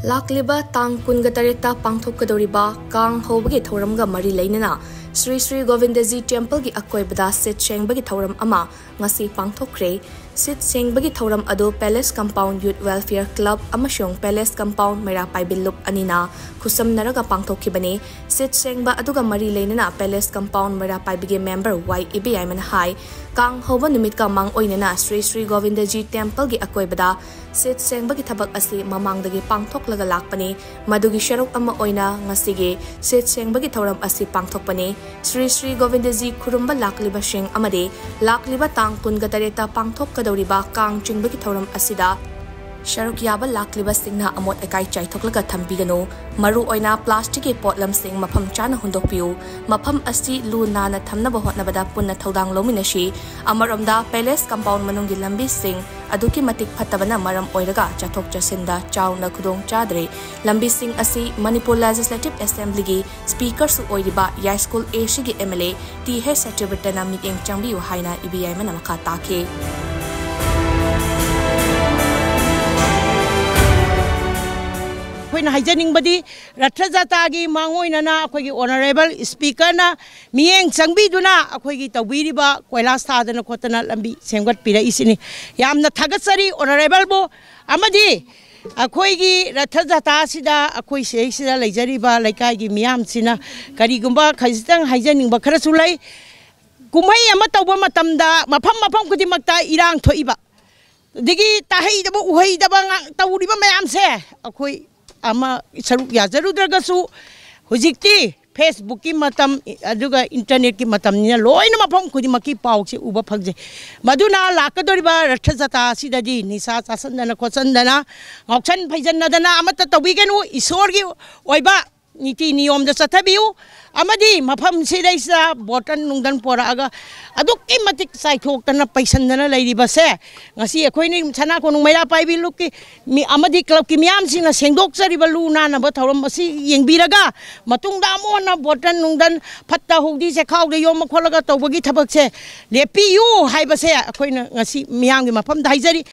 Lakliba tang kunga tareta pangthokadoriba kang hobagi thoramga mari leinana Sri Sri Govindaji Temple gi akoibada sit sengbagi thoram ama ngasi pangthokre sit sengbagi thoram ado Palace Compound Youth Welfare Club amashong Palace Compound Mera Paibilup anina khusam naraga pangthokibani sit sengba aduga mari leinana Palace Compound Mera Paibigi member YEBI man hai kang hoba numit ka mang oinana Sri Sri Govindaji Temple gi akoibada sit sengbagi thabak asi mamangdagi pangthoklaga lakpani madugi sharuk ama oina ngasigi sit sengbagi thoram asi pangthokpani Sri Sri Govindaji khurumba lakliba shing amade lakliba tang kunga tareta pangthokadoriba kang chingbagi thoram asida Sharuk yaba lakliba singna amot ekai chaithoklaga thambigano maru oina plastic e potlam sing mafam chana hundokpiu mafam asi lu nana thamnaba hotnabada punna thodang lominashi amaromda Palace Compound manungi lambi sing aduki matik phatabana maram oiraga chathok chasinda chawna khudong chadre lambi sing asi Manipur Legislative Assembly gi speaker su oiriba Yai School AC gi MLA TH Satyabratana meeting changbiu haina EBI manamaka take Haijaning badi Ratrajatagi Mangoinana, Honorable Speaker na Mieng Sangbiduna, Akogi Tawiriba, Koilasta and Kotana Lambi, Sangat Pira Isini, Yamna Tagasari, Honorable Bo, Amadi, Akoigi, Ratrajata Sida, Akoi Sida, Lajariba, Lakagi Miam Sina, Karigumba, Kazitang, Haijaning Bakarasulai, Kumai Amatawa Matamda, Mapam Kudimakta, Irang Toiba. Digi Tahi the Uhay the Bang Tawuriba Mayam se, Akoi. Ama saruk ya zarudragasu hujikti Facebook ki matam aduga internet ki matam ni loina mafam khudi maki paw se uba phagje maduna lakadoriba rathajata sidadi nisa sasandana khosandana ngokchan phaijanna dana amata tawigenu isor gi oiba niti niyom da sathabiu amadi mafam sidaisa botan nungdan poraga aduki matik saithok tana paisandana leiriba se ngasi ekhoini chana ko nungmaira paibi lukki mi amadi club ki miam sina sengdok chariba luna na ba thoram asi yengbiraga matungda amona botan nungdan phatta hogdi se khawde yom kholaga tawbagi thabak se lepi yu haiba se ekhoina ngasi miam gi mafam daijari